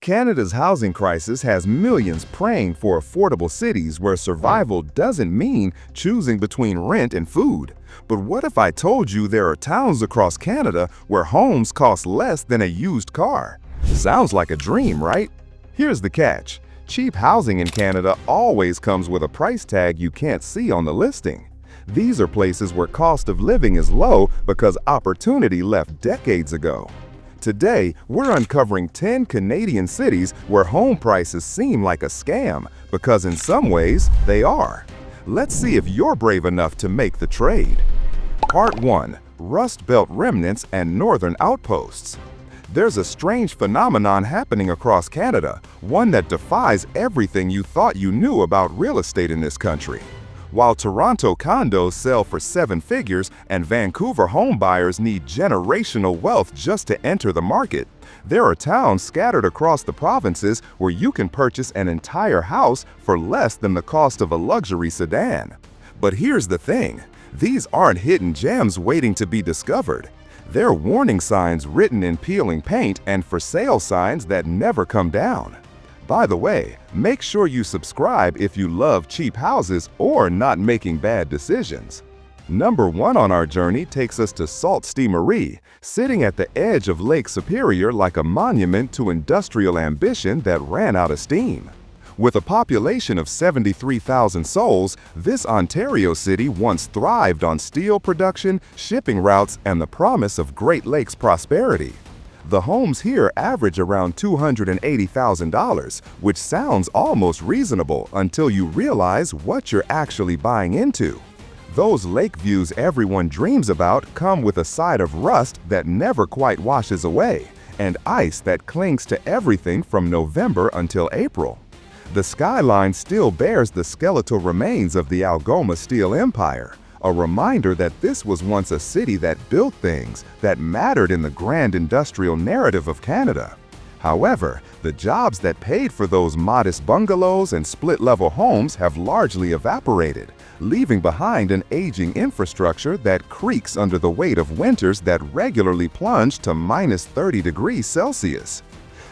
Canada's housing crisis has millions praying for affordable cities where survival doesn't mean choosing between rent and food. But what if I told you there are towns across Canada where homes cost less than a used car? Sounds like a dream, right? Here's the catch. Cheap housing in Canada always comes with a price tag you can't see on the listing. These are places where cost of living is low because opportunity left decades ago. Today, we're uncovering 10 Canadian cities where home prices seem like a scam, because in some ways, they are. Let's see if you're brave enough to make the trade. Part 1. Rust Belt Remnants and Northern Outposts. There's a strange phenomenon happening across Canada, one that defies everything you thought you knew about real estate in this country. While Toronto condos sell for 7 figures and Vancouver homebuyers need generational wealth just to enter the market, there are towns scattered across the provinces where you can purchase an entire house for less than the cost of a luxury sedan. But here's the thing, these aren't hidden gems waiting to be discovered. They're warning signs written in peeling paint and for sale signs that never come down. By the way, make sure you subscribe if you love cheap houses or not making bad decisions. Number 1 on our journey takes us to Sault Ste. Marie, sitting at the edge of Lake Superior like a monument to industrial ambition that ran out of steam. With a population of 73,000 souls, this Ontario city once thrived on steel production, shipping routes, and the promise of Great Lakes prosperity. The homes here average around $280,000, which sounds almost reasonable until you realize what you're actually buying into. Those lake views everyone dreams about come with a side of rust that never quite washes away, and ice that clings to everything from November until April. The skyline still bears the skeletal remains of the Algoma Steel Empire, a reminder that this was once a city that built things that mattered in the grand industrial narrative of Canada. However, the jobs that paid for those modest bungalows and split-level homes have largely evaporated, leaving behind an aging infrastructure that creaks under the weight of winters that regularly plunge to minus 30 degrees Celsius.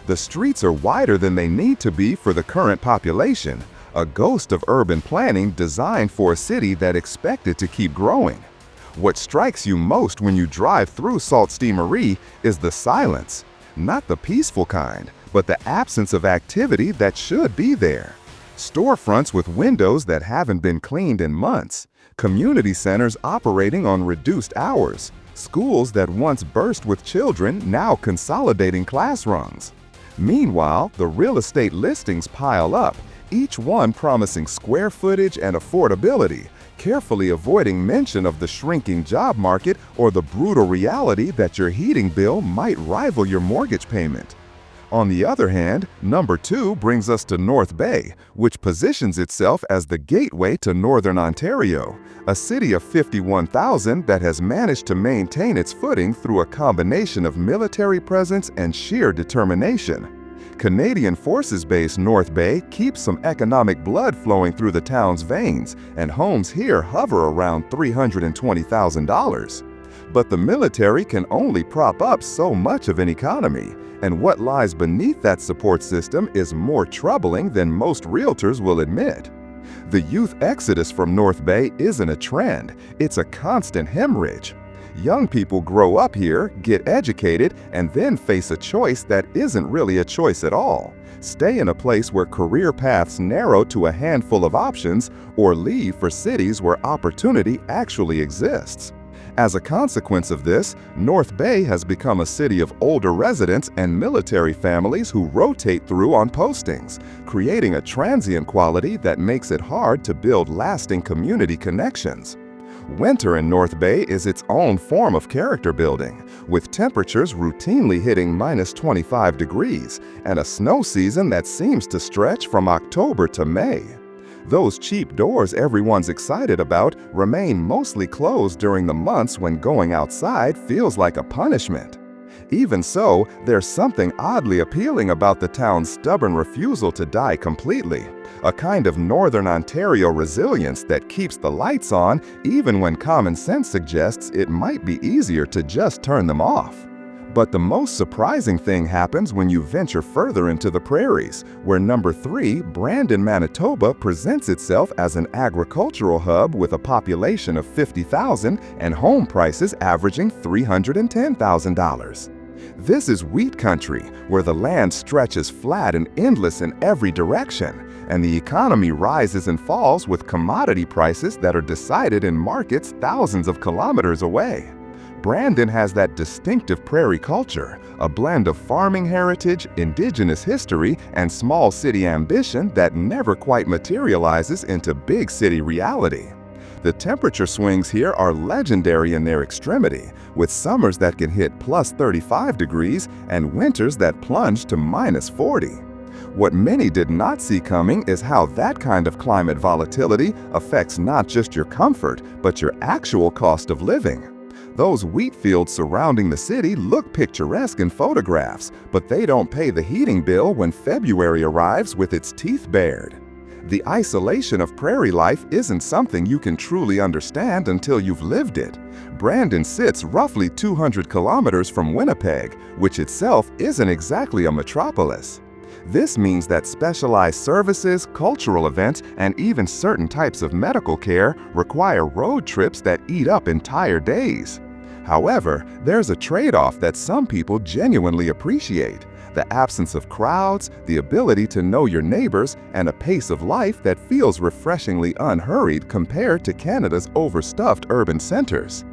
The streets are wider than they need to be for the current population, a ghost of urban planning designed for a city that expected to keep growing. What strikes you most when you drive through Sault Ste. Marie is the silence, not the peaceful kind, but the absence of activity that should be there. Storefronts with windows that haven't been cleaned in months, community centers operating on reduced hours, schools that once burst with children now consolidating class rungs. Meanwhile, the real estate listings pile up, each one promising square footage and affordability, carefully avoiding mention of the shrinking job market or the brutal reality that your heating bill might rival your mortgage payment. On the other hand, number 2 brings us to North Bay, which positions itself as the gateway to Northern Ontario, a city of 51,000 that has managed to maintain its footing through a combination of military presence and sheer determination. Canadian Forces-based North Bay keeps some economic blood flowing through the town's veins, and homes here hover around $320,000. But the military can only prop up so much of an economy, and what lies beneath that support system is more troubling than most realtors will admit. The youth exodus from North Bay isn't a trend, it's a constant hemorrhage. Young people grow up here, get educated, and then face a choice that isn't really a choice at all. Stay in a place where career paths narrow to a handful of options, or leave for cities where opportunity actually exists. As a consequence of this, North Bay has become a city of older residents and military families who rotate through on postings, creating a transient quality that makes it hard to build lasting community connections. Winter in North Bay is its own form of character building, with temperatures routinely hitting minus 25 degrees and a snow season that seems to stretch from October to May. Those cheap doors everyone's excited about remain mostly closed during the months when going outside feels like a punishment. Even so, there's something oddly appealing about the town's stubborn refusal to die completely, a kind of Northern Ontario resilience that keeps the lights on even when common sense suggests it might be easier to just turn them off. But the most surprising thing happens when you venture further into the prairies, where number 3, Brandon, Manitoba, presents itself as an agricultural hub with a population of 50,000 and home prices averaging $310,000. This is wheat country, where the land stretches flat and endless in every direction, and the economy rises and falls with commodity prices that are decided in markets thousands of kilometers away. Brandon has that distinctive prairie culture, a blend of farming heritage, indigenous history, and small city ambition that never quite materializes into big city reality. The temperature swings here are legendary in their extremity, with summers that can hit plus 35 degrees and winters that plunge to minus 40. What many did not see coming is how that kind of climate volatility affects not just your comfort, but your actual cost of living. Those wheat fields surrounding the city look picturesque in photographs, but they don't pay the heating bill when February arrives with its teeth bared. The isolation of prairie life isn't something you can truly understand until you've lived it. Brandon sits roughly 200 kilometers from Winnipeg, which itself isn't exactly a metropolis. This means that specialized services, cultural events, and even certain types of medical care require road trips that eat up entire days. However, there's a trade-off that some people genuinely appreciate: the absence of crowds, the ability to know your neighbors, and a pace of life that feels refreshingly unhurried compared to Canada's overstuffed urban centers.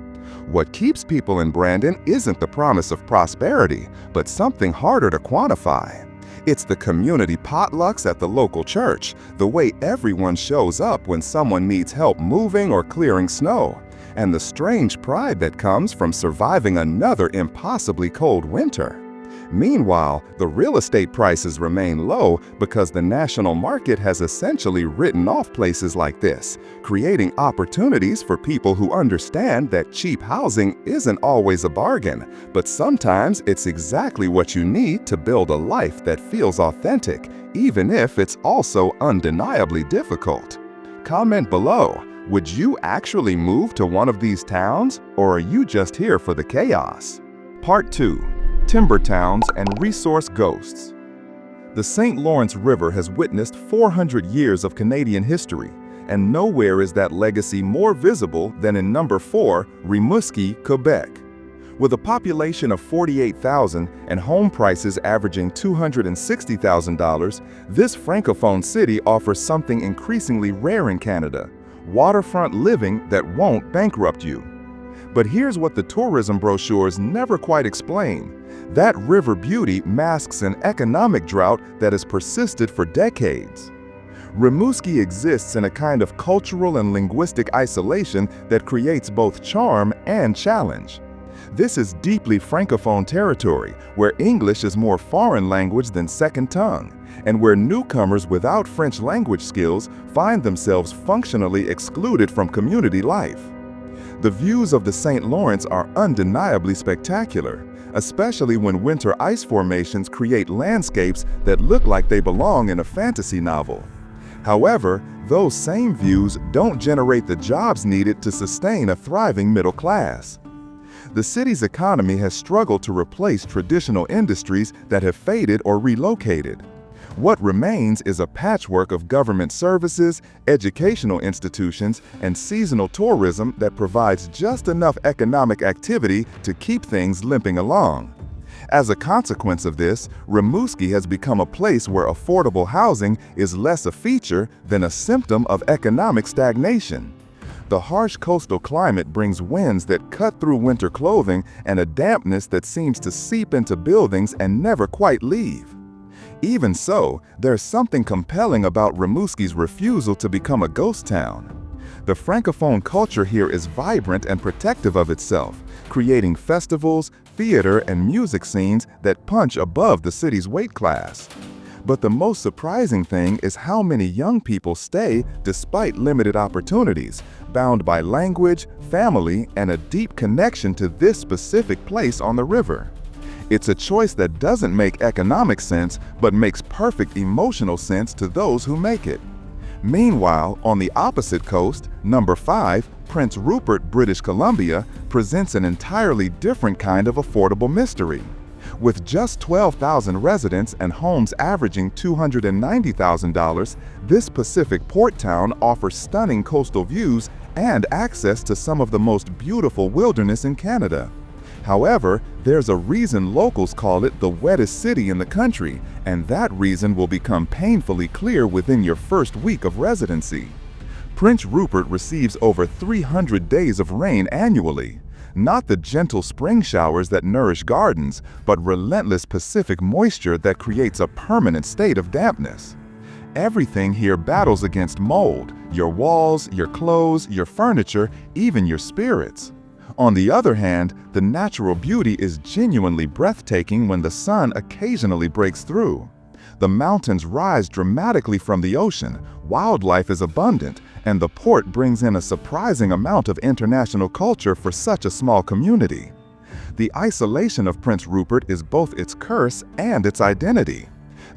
What keeps people in Brandon isn't the promise of prosperity, but something harder to quantify. It's the community potlucks at the local church, the way everyone shows up when someone needs help moving or clearing snow, and the strange pride that comes from surviving another impossibly cold winter. Meanwhile, the real estate prices remain low because the national market has essentially written off places like this, creating opportunities for people who understand that cheap housing isn't always a bargain, but sometimes it's exactly what you need to build a life that feels authentic, even if it's also undeniably difficult. Comment below. Would you actually move to one of these towns, or are you just here for the chaos? Part 2. Timber Towns and Resource Ghosts. The St. Lawrence River has witnessed 400 years of Canadian history, and nowhere is that legacy more visible than in number 4, Rimouski, Quebec. With a population of 48,000 and home prices averaging $260,000, this francophone city offers something increasingly rare in Canada: waterfront living that won't bankrupt you. But here's what the tourism brochures never quite explain: that river beauty masks an economic drought that has persisted for decades. Rimouski exists in a kind of cultural and linguistic isolation that creates both charm and challenge. This is deeply francophone territory, where English is more foreign language than second tongue, and where newcomers without French language skills find themselves functionally excluded from community life. The views of the St. Lawrence are undeniably spectacular, especially when winter ice formations create landscapes that look like they belong in a fantasy novel. However, those same views don't generate the jobs needed to sustain a thriving middle class. The city's economy has struggled to replace traditional industries that have faded or relocated. What remains is a patchwork of government services, educational institutions, and seasonal tourism that provides just enough economic activity to keep things limping along. As a consequence of this, Rimouski has become a place where affordable housing is less a feature than a symptom of economic stagnation. The harsh coastal climate brings winds that cut through winter clothing and a dampness that seems to seep into buildings and never quite leave. Even so, there's something compelling about Rimouski's refusal to become a ghost town. The francophone culture here is vibrant and protective of itself, creating festivals, theater, and music scenes that punch above the city's weight class. But the most surprising thing is how many young people stay despite limited opportunities, bound by language, family, and a deep connection to this specific place on the river. It's a choice that doesn't make economic sense, but makes perfect emotional sense to those who make it. Meanwhile, on the opposite coast, number 5, Prince Rupert, British Columbia, presents an entirely different kind of affordable mystery. With just 12,000 residents and homes averaging $290,000, this Pacific port town offers stunning coastal views and access to some of the most beautiful wilderness in Canada. However, there's a reason locals call it the wettest city in the country, and that reason will become painfully clear within your first week of residency. Prince Rupert receives over 300 days of rain annually. Not the gentle spring showers that nourish gardens, but relentless Pacific moisture that creates a permanent state of dampness. Everything here battles against mold: your walls, your clothes, your furniture, even your spirits. On the other hand, the natural beauty is genuinely breathtaking when the sun occasionally breaks through. The mountains rise dramatically from the ocean, wildlife is abundant, and the port brings in a surprising amount of international culture for such a small community. The isolation of Prince Rupert is both its curse and its identity.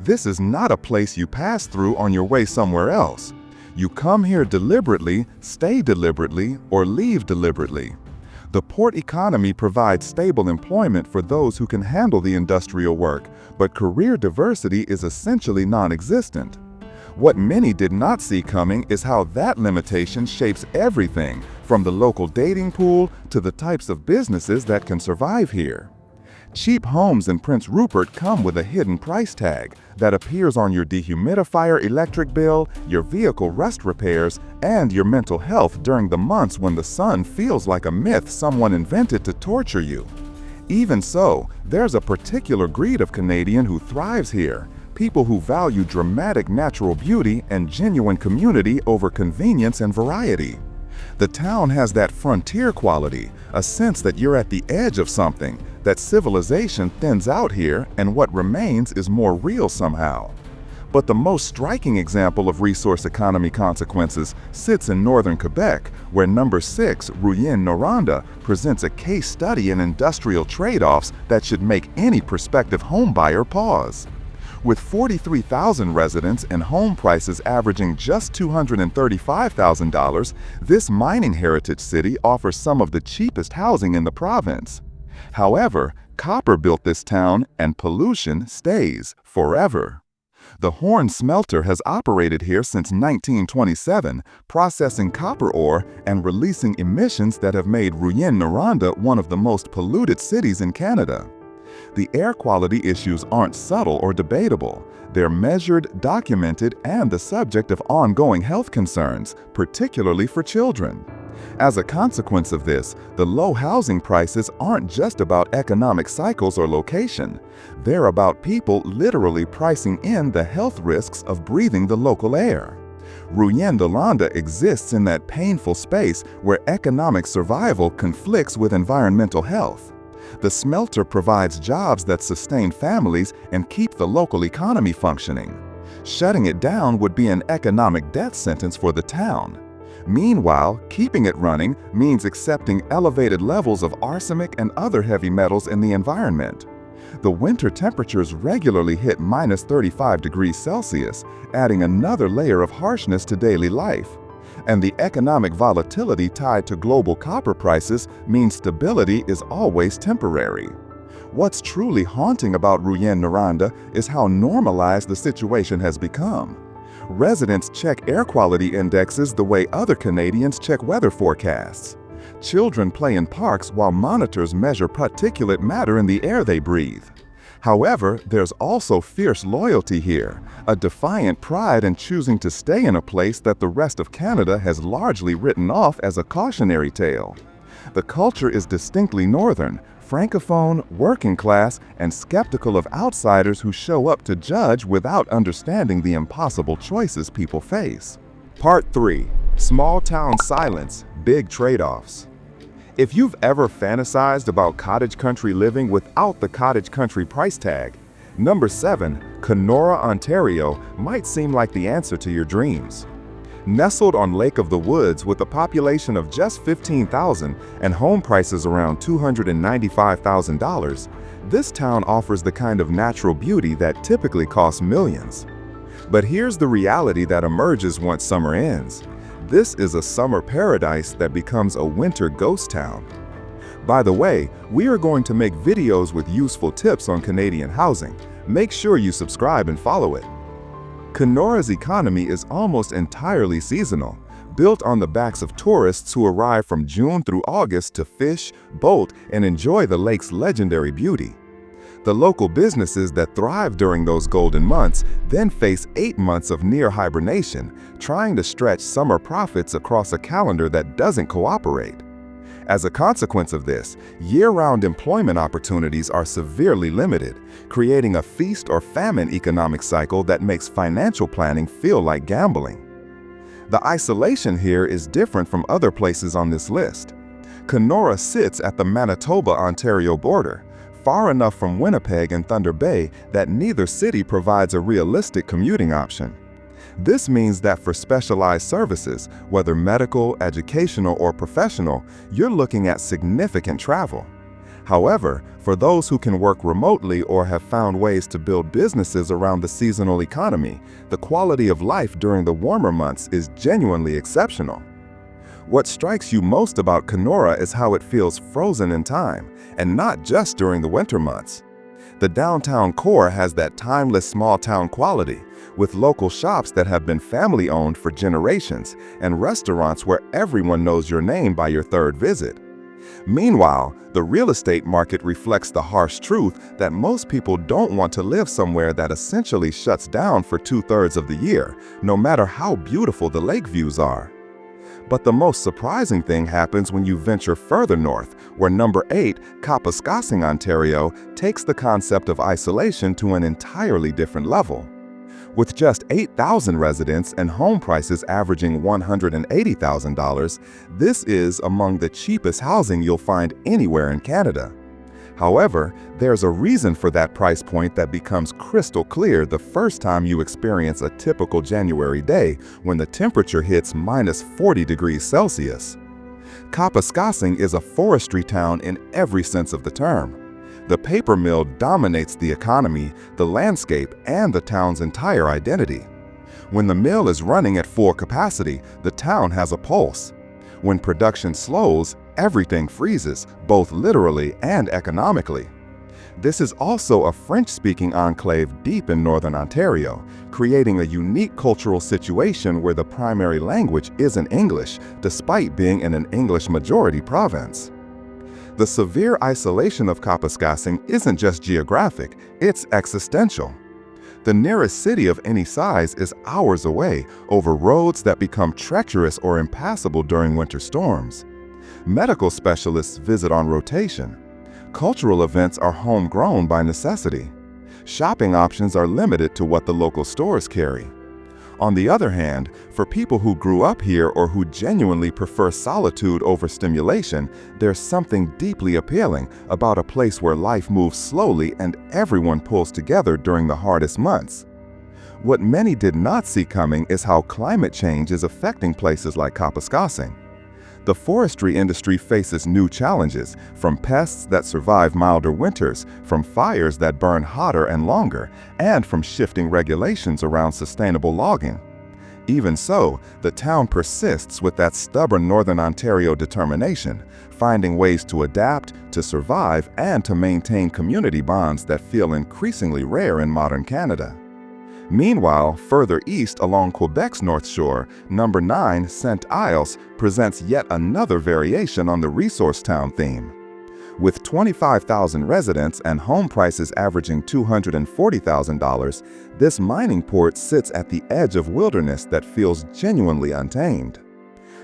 This is not a place you pass through on your way somewhere else. You come here deliberately, stay deliberately, or leave deliberately. The port economy provides stable employment for those who can handle the industrial work, but career diversity is essentially non-existent. What many did not see coming is how that limitation shapes everything, from the local dating pool to the types of businesses that can survive here. Cheap homes in Prince Rupert come with a hidden price tag that appears on your dehumidifier electric bill, your vehicle rust repairs, and your mental health during the months when the sun feels like a myth someone invented to torture you. Even so, there's a particular breed of Canadian who thrives here, people who value dramatic natural beauty and genuine community over convenience and variety. The town has that frontier quality, a sense that you're at the edge of something, that civilization thins out here and what remains is more real somehow. But the most striking example of resource economy consequences sits in northern Quebec, where number 6, Rouyn-Noranda, presents a case study in industrial trade-offs that should make any prospective homebuyer pause. With 43,000 residents and home prices averaging just $235,000, this mining heritage city offers some of the cheapest housing in the province. However, copper built this town, and pollution stays forever. The Horn smelter has operated here since 1927, processing copper ore and releasing emissions that have made Rouyn-Noranda one of the most polluted cities in Canada. The air quality issues aren't subtle or debatable. They're measured, documented, and the subject of ongoing health concerns, particularly for children. As a consequence of this, the low housing prices aren't just about economic cycles or location. They're about people literally pricing in the health risks of breathing the local air. Rouyn-Noranda exists in that painful space where economic survival conflicts with environmental health. The smelter provides jobs that sustain families and keep the local economy functioning. Shutting it down would be an economic death sentence for the town. Meanwhile, keeping it running means accepting elevated levels of arsenic and other heavy metals in the environment. The winter temperatures regularly hit -35 degrees Celsius, adding another layer of harshness to daily life. And the economic volatility tied to global copper prices means stability is always temporary. What's truly haunting about Rouyn-Noranda is how normalized the situation has become. Residents check air quality indexes the way other Canadians check weather forecasts. Children play in parks while monitors measure particulate matter in the air they breathe. However, there's also fierce loyalty here, a defiant pride in choosing to stay in a place that the rest of Canada has largely written off as a cautionary tale. The culture is distinctly northern, francophone, working class, and skeptical of outsiders who show up to judge without understanding the impossible choices people face. Part 3. Small town silence, big trade-offs. If you've ever fantasized about cottage country living without the cottage country price tag, number 7, Kenora, Ontario, might seem like the answer to your dreams. Nestled on Lake of the Woods with a population of just 15,000 and home prices around $295,000, this town offers the kind of natural beauty that typically costs millions. But here's the reality that emerges once summer ends. This is a summer paradise that becomes a winter ghost town. By the way, we are going to make videos with useful tips on Canadian housing. Make sure you subscribe and follow it. Kenora's economy is almost entirely seasonal, built on the backs of tourists who arrive from June through August to fish, boat, and enjoy the lake's legendary beauty. The local businesses that thrive during those golden months then face 8 months of near hibernation, trying to stretch summer profits across a calendar that doesn't cooperate. As a consequence of this, year-round employment opportunities are severely limited, creating a feast or famine economic cycle that makes financial planning feel like gambling. The isolation here is different from other places on this list. Kenora sits at the Manitoba-Ontario border, far enough from Winnipeg and Thunder Bay that neither city provides a realistic commuting option. This means that for specialized services, whether medical, educational, or professional, you're looking at significant travel. However, for those who can work remotely or have found ways to build businesses around the seasonal economy, the quality of life during the warmer months is genuinely exceptional. What strikes you most about Kenora is how it feels frozen in time, and not just during the winter months. The downtown core has that timeless small-town quality, with local shops that have been family-owned for generations and restaurants where everyone knows your name by your third visit. Meanwhile, the real estate market reflects the harsh truth that most people don't want to live somewhere that essentially shuts down for 2/3 of the year, no matter how beautiful the lake views are. But the most surprising thing happens when you venture further north, where number 8, Kapuskasing, Ontario, takes the concept of isolation to an entirely different level. With just 8,000 residents and home prices averaging $180,000, this is among the cheapest housing you'll find anywhere in Canada. However, there's a reason for that price point that becomes crystal clear the first time you experience a typical January day when the temperature hits -40 degrees Celsius. Kapuskasing is a forestry town in every sense of the term. The paper mill dominates the economy, the landscape, and the town's entire identity. When the mill is running at full capacity, the town has a pulse. When production slows, everything freezes, both literally and economically. This is also a French-speaking enclave deep in northern Ontario, creating a unique cultural situation where the primary language isn't English, despite being in an English-majority province. The severe isolation of Kapuskasing isn't just geographic, it's existential. The nearest city of any size is hours away over roads that become treacherous or impassable during winter storms. Medical specialists visit on rotation. Cultural events are homegrown by necessity. Shopping options are limited to what the local stores carry. On the other hand, for people who grew up here or who genuinely prefer solitude over stimulation, there's something deeply appealing about a place where life moves slowly and everyone pulls together during the hardest months. What many did not see coming is how climate change is affecting places like Kapuskasing. The forestry industry faces new challenges, from pests that survive milder winters, from fires that burn hotter and longer, and from shifting regulations around sustainable logging. Even so, the town persists with that stubborn Northern Ontario determination, finding ways to adapt, to survive, and to maintain community bonds that feel increasingly rare in modern Canada. Meanwhile, further east along Quebec's North Shore, number 9, St. Isles, presents yet another variation on the resource town theme. With 25,000 residents and home prices averaging $240,000, this mining port sits at the edge of wilderness that feels genuinely untamed.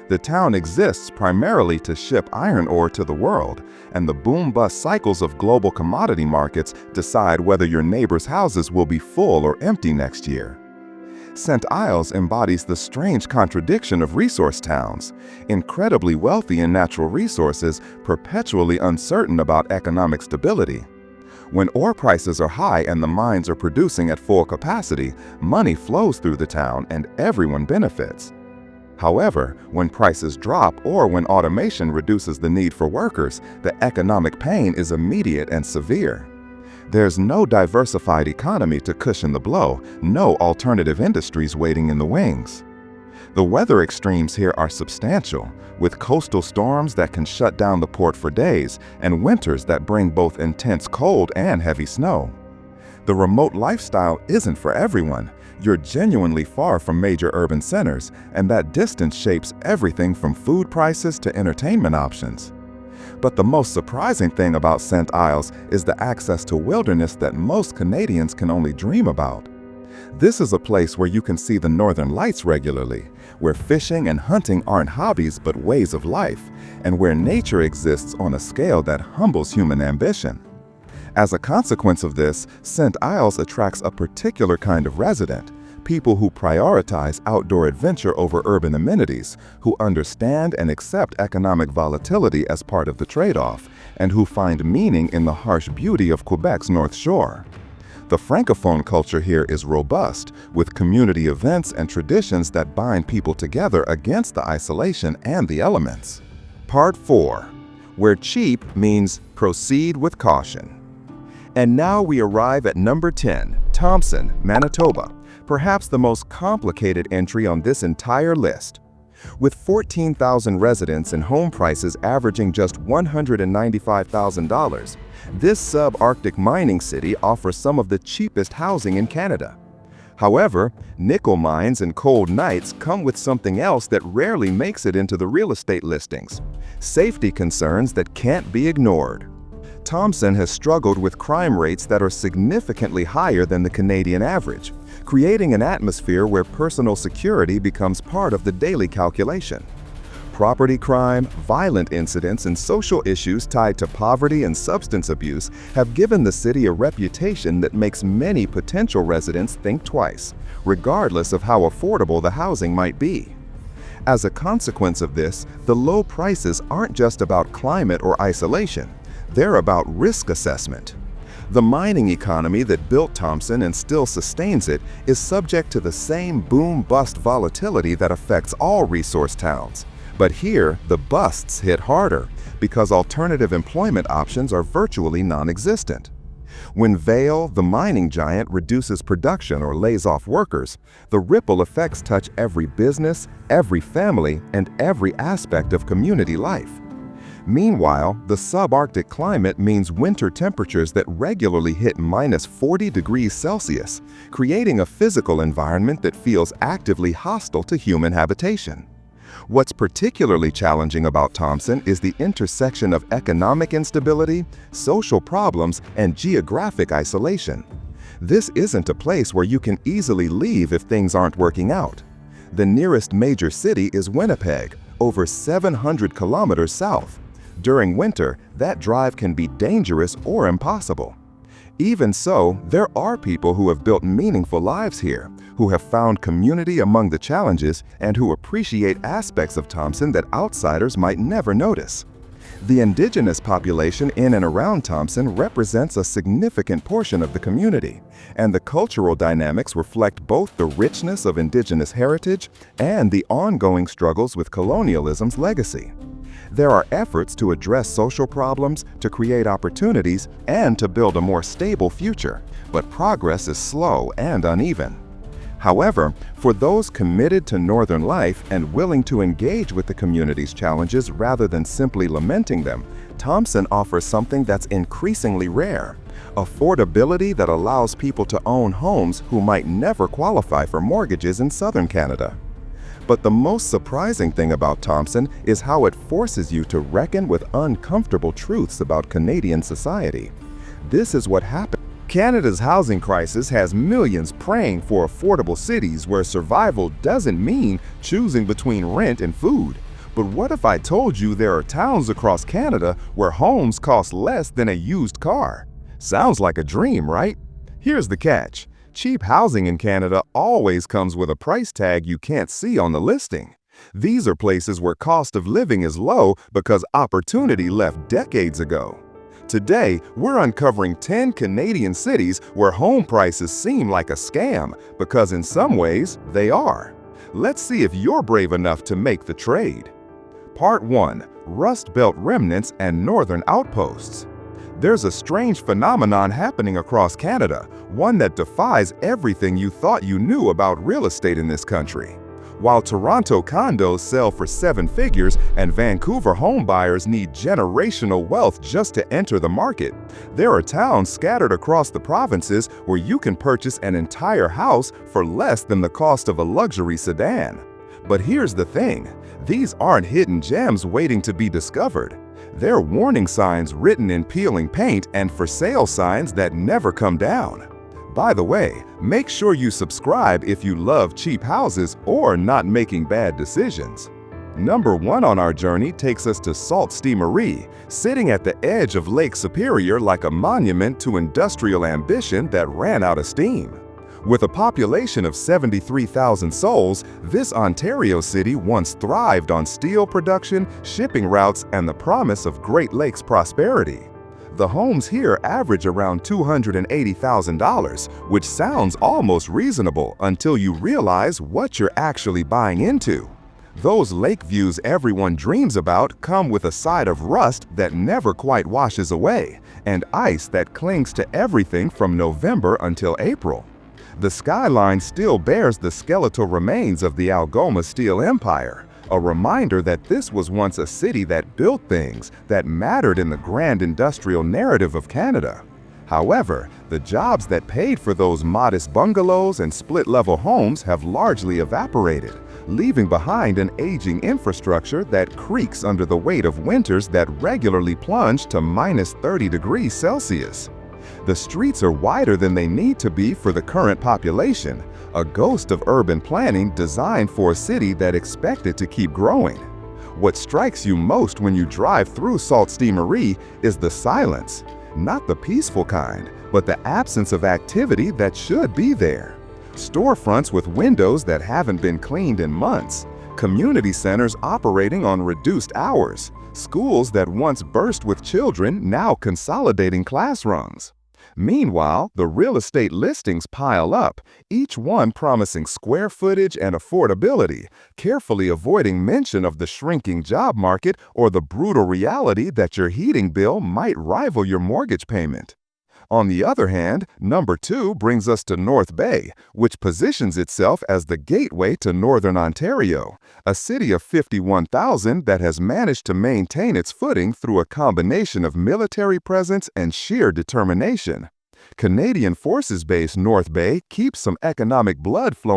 The town exists primarily to ship iron ore to the world, and the boom-bust cycles of global commodity markets decide whether your neighbor's houses will be full or empty next year. St. Isles embodies the strange contradiction of resource towns, incredibly wealthy in natural resources, perpetually uncertain about economic stability. When ore prices are high and the mines are producing at full capacity, money flows through the town and everyone benefits. However, when prices drop or when automation reduces the need for workers, the economic pain is immediate and severe. There's no diversified economy to cushion the blow, no alternative industries waiting in the wings. The weather extremes here are substantial, with coastal storms that can shut down the port for days and winters that bring both intense cold and heavy snow. The remote lifestyle isn't for everyone. You're genuinely far from major urban centers, and that distance shapes everything from food prices to entertainment options. But the most surprising thing about St. Isles is the access to wilderness that most Canadians can only dream about. This is a place where you can see the northern lights regularly, where fishing and hunting aren't hobbies but ways of life, and where nature exists on a scale that humbles human ambition. As a consequence of this, St. Isles attracts a particular kind of resident, people who prioritize outdoor adventure over urban amenities, who understand and accept economic volatility as part of the trade-off, and who find meaning in the harsh beauty of Quebec's North Shore. The Francophone culture here is robust, with community events and traditions that bind people together against the isolation and the elements. Part 4. Where cheap means proceed with caution. And now we arrive at number 10, Thompson, Manitoba, perhaps the most complicated entry on this entire list. With 14,000 residents and home prices averaging just $195,000, this subarctic mining city offers some of the cheapest housing in Canada. However, nickel mines and cold nights come with something else that rarely makes it into the real estate listings: safety concerns that can't be ignored. Thompson has struggled with crime rates that are significantly higher than the Canadian average, creating an atmosphere where personal security becomes part of the daily calculation. Property crime, violent incidents, and social issues tied to poverty and substance abuse have given the city a reputation that makes many potential residents think twice, regardless of how affordable the housing might be. As a consequence of this, the low prices aren't just about climate or isolation. They're about risk assessment. The mining economy that built Thompson and still sustains it is subject to the same boom-bust volatility that affects all resource towns. But here, the busts hit harder because alternative employment options are virtually non-existent. When Vail, the mining giant, reduces production or lays off workers, the ripple effects touch every business, every family, and every aspect of community life. Meanwhile, the subarctic climate means winter temperatures that regularly hit -40 degrees Celsius, creating a physical environment that feels actively hostile to human habitation. What's particularly challenging about Thompson is the intersection of economic instability, social problems, and geographic isolation. This isn't a place where you can easily leave if things aren't working out. The nearest major city is Winnipeg, over 700 kilometers south. During winter, that drive can be dangerous or impossible. Even so, there are people who have built meaningful lives here, who have found community among the challenges, and who appreciate aspects of Thompson that outsiders might never notice. The Indigenous population in and around Thompson represents a significant portion of the community, and the cultural dynamics reflect both the richness of Indigenous heritage and the ongoing struggles with colonialism's legacy. There are efforts to address social problems, to create opportunities, and to build a more stable future, but progress is slow and uneven. However, for those committed to Northern life and willing to engage with the community's challenges rather than simply lamenting them, Thompson offers something that's increasingly rare: affordability that allows people to own homes who might never qualify for mortgages in Southern Canada. But the most surprising thing about Thompson is how it forces you to reckon with uncomfortable truths about Canadian society. This is what happened. Canada's housing crisis has millions praying for affordable cities where survival doesn't mean choosing between rent and food. But what if I told you there are towns across Canada where homes cost less than a used car? Sounds like a dream, right? Here's the catch. Cheap housing in Canada always comes with a price tag you can't see on the listing. These are places where cost of living is low because opportunity left decades ago. Today, we're uncovering 10 Canadian cities where home prices seem like a scam, because in some ways, they are. Let's see if you're brave enough to make the trade. Part 1. Rust Belt Remnants and Northern Outposts. There's a strange phenomenon happening across Canada, one that defies everything you thought you knew about real estate in this country. While Toronto condos sell for seven figures and Vancouver homebuyers need generational wealth just to enter the market, there are towns scattered across the provinces where you can purchase an entire house for less than the cost of a luxury sedan. But here's the thing, these aren't hidden gems waiting to be discovered. They're warning signs written in peeling paint and for sale signs that never come down. By the way, make sure you subscribe if you love cheap houses or not making bad decisions. Number 1 on our journey takes us to Sault Ste. Marie, sitting at the edge of Lake Superior like a monument to industrial ambition that ran out of steam. With a population of 73,000 souls, this Ontario city once thrived on steel production, shipping routes, and the promise of Great Lakes prosperity. The homes here average around $280,000, which sounds almost reasonable until you realize what you're actually buying into. Those lake views everyone dreams about come with a side of rust that never quite washes away, and ice that clings to everything from November until April. The skyline still bears the skeletal remains of the Algoma Steel Empire, a reminder that this was once a city that built things that mattered in the grand industrial narrative of Canada. However, the jobs that paid for those modest bungalows and split-level homes have largely evaporated, leaving behind an aging infrastructure that creaks under the weight of winters that regularly plunge to -30°C. The streets are wider than they need to be for the current population, a ghost of urban planning designed for a city that expected to keep growing. What strikes you most when you drive through Sault Ste. Marie is the silence, not the peaceful kind, but the absence of activity that should be there. Storefronts with windows that haven't been cleaned in months, community centers operating on reduced hours, schools that once burst with children now consolidating class rungs. Meanwhile, the real estate listings pile up, each one promising square footage and affordability, carefully avoiding mention of the shrinking job market or the brutal reality that your heating bill might rival your mortgage payment. On the other hand, number 2 brings us to North Bay, which positions itself as the gateway to Northern Ontario, a city of 51,000 that has managed to maintain its footing through a combination of military presence and sheer determination. Canadian Forces Base North Bay keeps some economic blood flowing